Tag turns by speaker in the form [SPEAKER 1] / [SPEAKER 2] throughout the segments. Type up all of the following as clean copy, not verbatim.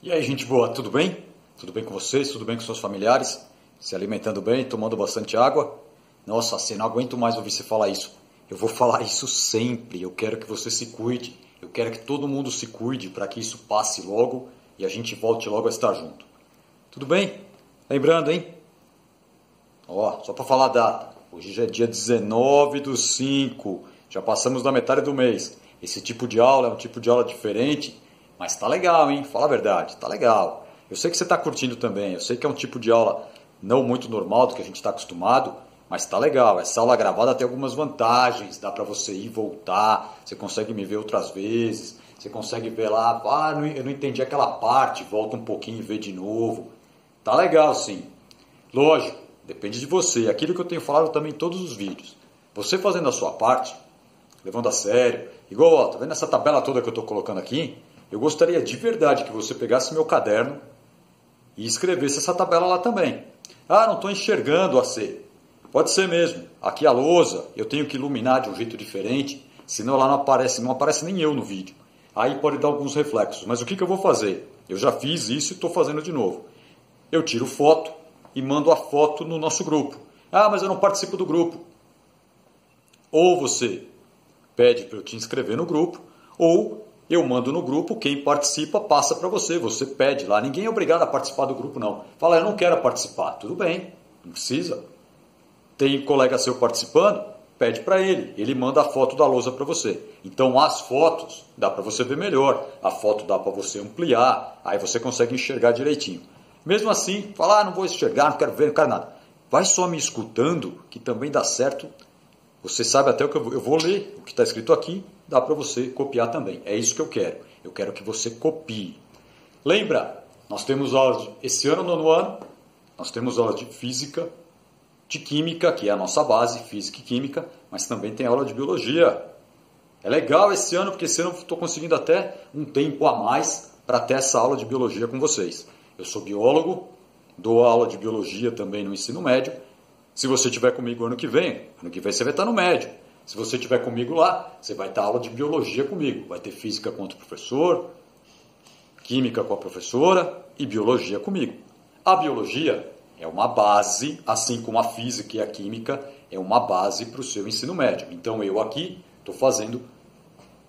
[SPEAKER 1] E aí, gente boa, tudo bem? Tudo bem com vocês? Tudo bem com seus familiares? Se alimentando bem, tomando bastante água? Nossa, assim, não aguento mais ouvir você falar isso. Eu vou falar isso sempre. Eu quero que você se cuide. Eu quero que todo mundo se cuide para que isso passe logo e a gente volte logo a estar junto. Tudo bem? Lembrando, hein? Ó, só para falar a data. Hoje já é dia 19/5. Já passamos da metade do mês. Esse tipo de aula é um tipo de aula diferente, mas tá legal, hein? Fala a verdade, tá legal. Eu sei que você tá curtindo também. Eu sei que é um tipo de aula não muito normal do que a gente está acostumado, mas tá legal. Essa aula gravada tem algumas vantagens. Dá para você ir e voltar. Você consegue me ver outras vezes. Você consegue ver lá, eu não entendi aquela parte, volta um pouquinho e vê de novo. Tá legal, sim. Lógico, depende de você. Aquilo que eu tenho falado também em todos os vídeos. Você fazendo a sua parte, levando a sério. Igual, ó, tá vendo essa tabela toda que eu estou colocando aqui? Eu gostaria de verdade que você pegasse meu caderno e escrevesse essa tabela lá também. Ah, não estou enxergando a C. Pode ser mesmo. Aqui a lousa, eu tenho que iluminar de um jeito diferente, senão lá não aparece nem eu no vídeo. Aí pode dar alguns reflexos. Mas o que eu vou fazer? Eu já fiz isso e estou fazendo de novo. Eu tiro foto e mando a foto no nosso grupo. Ah, mas eu não participo do grupo. Ou você pede para eu te inscrever no grupo, ou eu mando no grupo, quem participa passa para você, você pede lá. Ninguém é obrigado a participar do grupo, não. Fala, eu não quero participar. Tudo bem, não precisa. Tem colega seu participando? Pede para ele manda a foto da lousa para você. Então as fotos dá para você ver melhor, a foto dá para você ampliar, aí você consegue enxergar direitinho. Mesmo assim, fala, não vou enxergar, não quero ver, não quero nada. Vai só me escutando, que também dá certo. Você sabe até o que eu vou ler, o que está escrito aqui, dá para você copiar também. É isso que eu quero. Eu quero que você copie. Lembra, nós temos aulas, esse ano, nono ano, nós temos aulas de física, de química, que é a nossa base, física e química, mas também tem aula de biologia. É legal esse ano, porque esse ano eu estou conseguindo até um tempo a mais para ter essa aula de biologia com vocês. Eu sou biólogo, dou aula de biologia também no ensino médio. Se você estiver comigo ano que vem você vai estar no médio. Se você estiver comigo lá, você vai estar aula de biologia comigo. Vai ter física com outro professor, química com a professora e biologia comigo. A biologia é uma base, assim como a física e a química é uma base para o seu ensino médio. Então eu aqui estou fazendo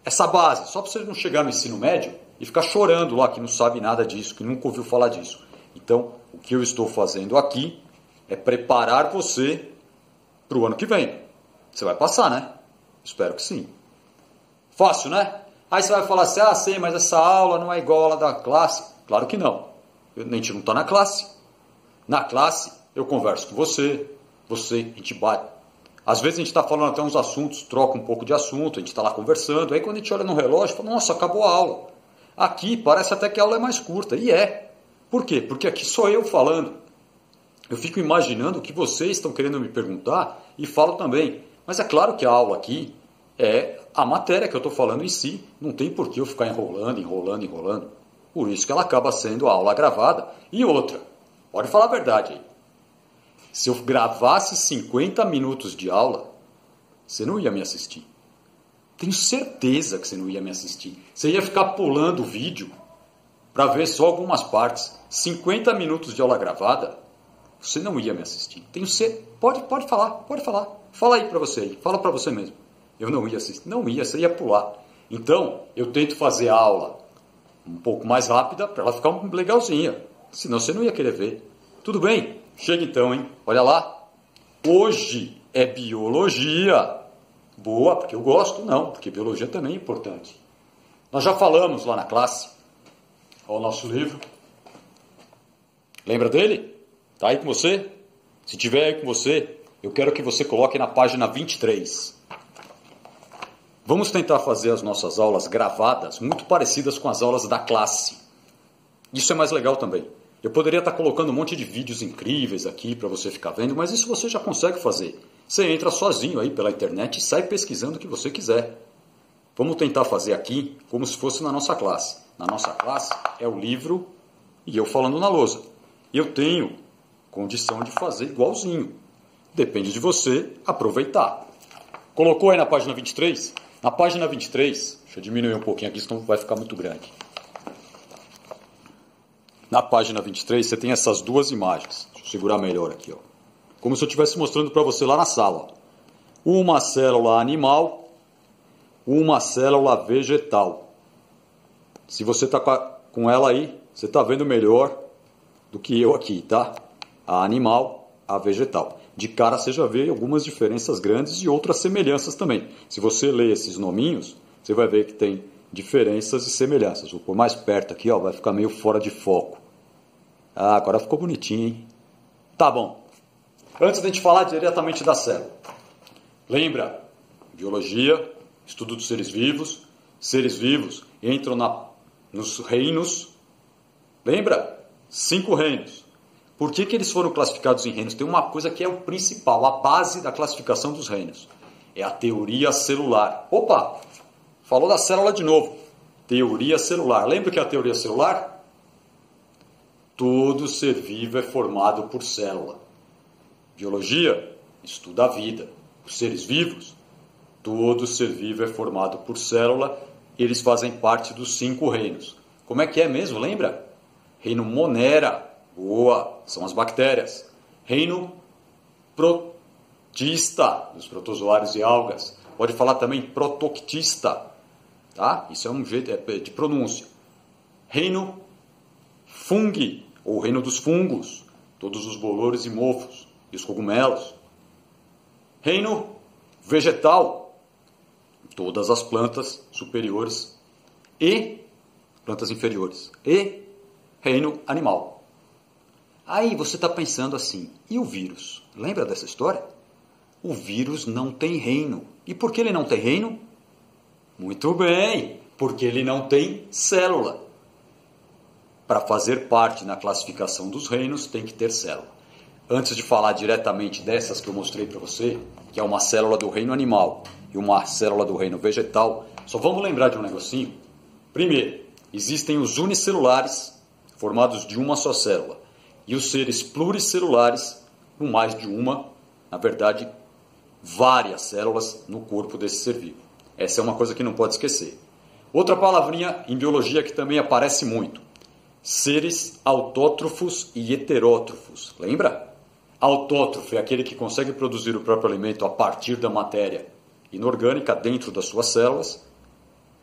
[SPEAKER 1] essa base, só para você não chegar no ensino médio e ficar chorando lá que não sabe nada disso, que nunca ouviu falar disso. Então o que eu estou fazendo aqui é preparar você para o ano que vem. Você vai passar, né? Espero que sim. Fácil, né? Aí você vai falar assim, sei, mas essa aula não é igual a aula da classe. Claro que não. A gente não está na classe. Na classe, eu converso com você, a gente bate. Às vezes a gente está falando até uns assuntos, troca um pouco de assunto, a gente está lá conversando. Aí quando a gente olha no relógio, fala, nossa, acabou a aula. Aqui parece até que a aula é mais curta. E é. Por quê? Porque aqui sou eu falando. Eu fico imaginando o que vocês estão querendo me perguntar e falo também. Mas é claro que a aula aqui é a matéria que eu estou falando em si. Não tem por que eu ficar enrolando. Por isso que ela acaba sendo a aula gravada. E outra, pode falar a verdade aí. Se eu gravasse 50 minutos de aula, você não ia me assistir. Tenho certeza que você não ia me assistir. Você ia ficar pulando o vídeo para ver só algumas partes. 50 minutos de aula gravada, você não ia me assistir. Pode falar. Fala aí para você aí. Fala para você mesmo. Eu não ia assistir. Não ia, você ia pular. Então, eu tento fazer a aula um pouco mais rápida para ela ficar legalzinha. Senão você não ia querer ver. Tudo bem? Chega então, hein? Olha lá. Hoje é biologia. Boa, porque eu gosto? Não, porque biologia também é importante. Nós já falamos lá na classe. Olha o nosso livro. Lembra dele? Está aí com você? Se tiver aí com você, eu quero que você coloque na página 23. Vamos tentar fazer as nossas aulas gravadas, muito parecidas com as aulas da classe. Isso é mais legal também. Eu poderia estar colocando um monte de vídeos incríveis aqui para você ficar vendo, mas isso você já consegue fazer. Você entra sozinho aí pela internet e sai pesquisando o que você quiser. Vamos tentar fazer aqui como se fosse na nossa classe. Na nossa classe é o livro e eu falando na lousa. E eu tenho condição de fazer igualzinho. Depende de você aproveitar. Colocou aí na página 23? Na página 23, deixa eu diminuir um pouquinho aqui, senão vai ficar muito grande. Na página 23 você tem essas duas imagens. Deixa eu segurar melhor aqui, ó. Como se eu estivesse mostrando para você lá na sala. Uma célula animal, uma célula vegetal. Se você está com ela aí, você está vendo melhor do que eu aqui, tá? A animal, a vegetal. De cara você já vê algumas diferenças grandes e outras semelhanças também. Se você ler esses nominhos, você vai ver que tem diferenças e semelhanças. Vou pôr mais perto aqui, ó, vai ficar meio fora de foco. Ah, agora ficou bonitinho, hein? Tá bom. Antes de a gente falar diretamente da célula, lembra? Biologia, estudo dos seres vivos. Seres vivos entram nos reinos. Lembra? 5 reinos. Por que eles foram classificados em reinos? Tem uma coisa que é o principal, a base da classificação dos reinos. É a teoria celular. Opa! Falou da célula de novo. Teoria celular. Lembra o que é a teoria celular? Todo ser vivo é formado por célula. Biologia estuda a vida. Os seres vivos, todo ser vivo é formado por célula. Eles fazem parte dos 5 reinos. Como é que é mesmo? Lembra? Reino Monera. Boa, são as bactérias. Reino protista, dos protozoários e algas. Pode falar também protoctista, tá? Isso é um jeito de pronúncia. Reino fungi, ou reino dos fungos, todos os bolores e mofos, e os cogumelos. Reino vegetal, todas as plantas superiores e plantas inferiores. E reino animal. Aí você está pensando assim, e o vírus? Lembra dessa história? O vírus não tem reino. E por que ele não tem reino? Muito bem, porque ele não tem célula. Para fazer parte na classificação dos reinos, tem que ter célula. Antes de falar diretamente dessas que eu mostrei para você, que é uma célula do reino animal e uma célula do reino vegetal, só vamos lembrar de um negocinho. Primeiro, existem os unicelulares, formados de uma só célula. E os seres pluricelulares, com mais de uma, na verdade, várias células no corpo desse ser vivo. Essa é uma coisa que não pode esquecer. Outra palavrinha em biologia que também aparece muito. Seres autótrofos e heterótrofos. Lembra? Autótrofo é aquele que consegue produzir o próprio alimento a partir da matéria inorgânica dentro das suas células.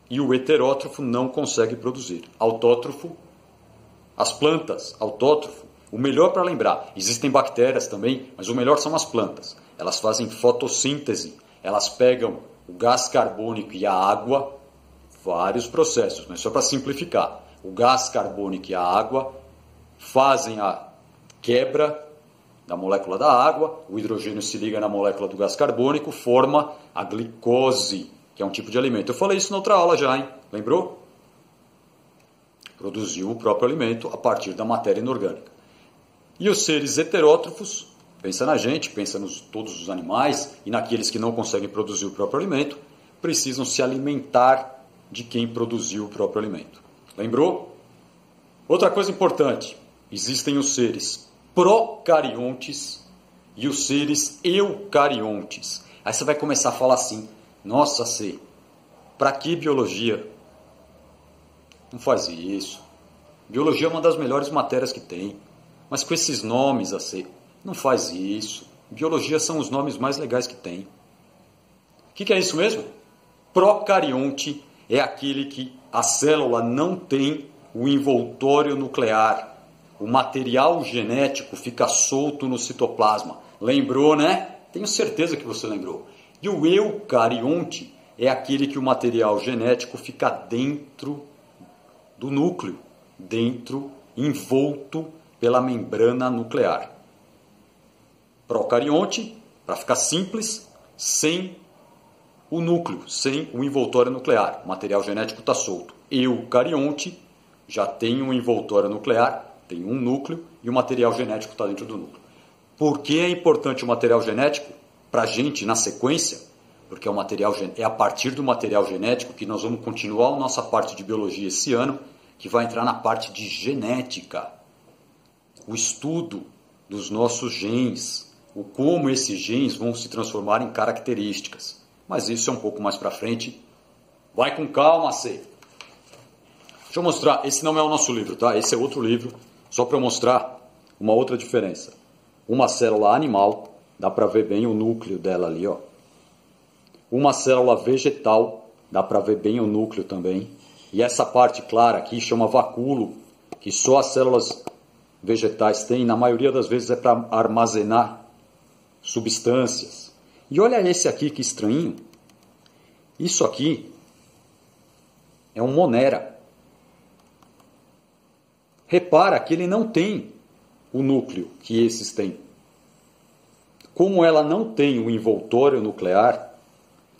[SPEAKER 1] E o heterótrofo não consegue produzir. Autótrofo, as plantas, autótrofo. O melhor para lembrar, existem bactérias também, mas o melhor são as plantas. Elas fazem fotossíntese, elas pegam o gás carbônico e a água, vários processos, mas só para simplificar. O gás carbônico e a água fazem a quebra da molécula da água, o hidrogênio se liga na molécula do gás carbônico, forma a glicose, que é um tipo de alimento. Eu falei isso na outra aula já, hein? Lembrou? Produziu o próprio alimento a partir da matéria inorgânica. E os seres heterótrofos, pensa na gente, pensa nos todos os animais e naqueles que não conseguem produzir o próprio alimento, precisam se alimentar de quem produziu o próprio alimento. Lembrou? Outra coisa importante, existem os seres procariontes e os seres eucariontes. Aí você vai começar a falar assim, nossa, C, para que biologia? Não faz isso. Biologia é uma das melhores matérias que tem. Mas com esses nomes, assim, não faz isso. Biologia são os nomes mais legais que tem. O que é isso mesmo? Procarionte é aquele que a célula não tem o envoltório nuclear. O material genético fica solto no citoplasma. Lembrou, né? Tenho certeza que você lembrou. E o eucarionte é aquele que o material genético fica dentro do núcleo, envolto pela membrana nuclear. Procarionte, para ficar simples, sem o núcleo, sem o envoltório nuclear. O material genético está solto. Eucarionte já tem um envoltório nuclear, tem um núcleo e o material genético está dentro do núcleo. Por que é importante o material genético? Para a gente, na sequência, porque é a partir do material genético que nós vamos continuar a nossa parte de biologia esse ano, que vai entrar na parte de genética. O estudo dos nossos genes, o como esses genes vão se transformar em características. Mas isso é um pouco mais para frente. Vai com calma, C. Deixa eu mostrar. Esse não é o nosso livro, tá? Esse é outro livro Só para mostrar uma outra diferença. Uma célula animal, dá para ver bem o núcleo dela ali, ó. Uma célula vegetal, dá para ver bem o núcleo também. E essa parte clara aqui chama vacúolo, que só as células vegetais têm, na maioria das vezes é para armazenar substâncias. E olha esse aqui, que estranho. Isso aqui é um monera. Repara que ele não tem o núcleo que esses têm. Como ela não tem o envoltório nuclear,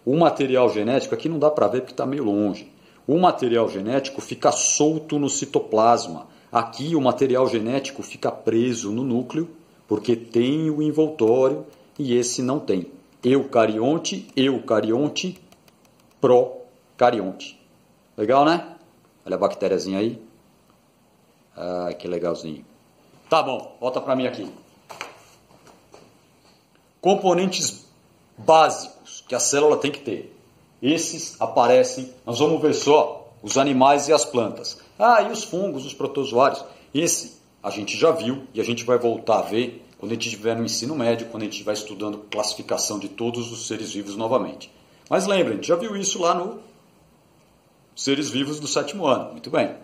[SPEAKER 1] o material genético, aqui não dá para ver porque está meio longe, o material genético fica solto no citoplasma. Aqui o material genético fica preso no núcleo, porque tem o envoltório e esse não tem. Eucarionte, eucarionte, procarionte. Legal, né? Olha a bactériazinha aí. Ah, que legalzinho. Tá bom, volta para mim aqui. Componentes básicos que a célula tem que ter. Esses aparecem, nós vamos ver só os animais e as plantas. Ah, e os fungos, os protozoários. Esse a gente já viu e a gente vai voltar a ver quando a gente estiver no ensino médio, quando a gente estiver estudando classificação de todos os seres vivos novamente. Mas lembrem, a gente já viu isso lá no Seres Vivos do 7º ano. Muito bem.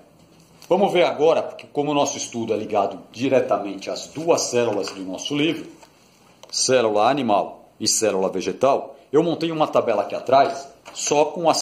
[SPEAKER 1] Vamos ver agora, porque como o nosso estudo é ligado diretamente às duas células do nosso livro, célula animal e célula vegetal, eu montei uma tabela aqui atrás só com as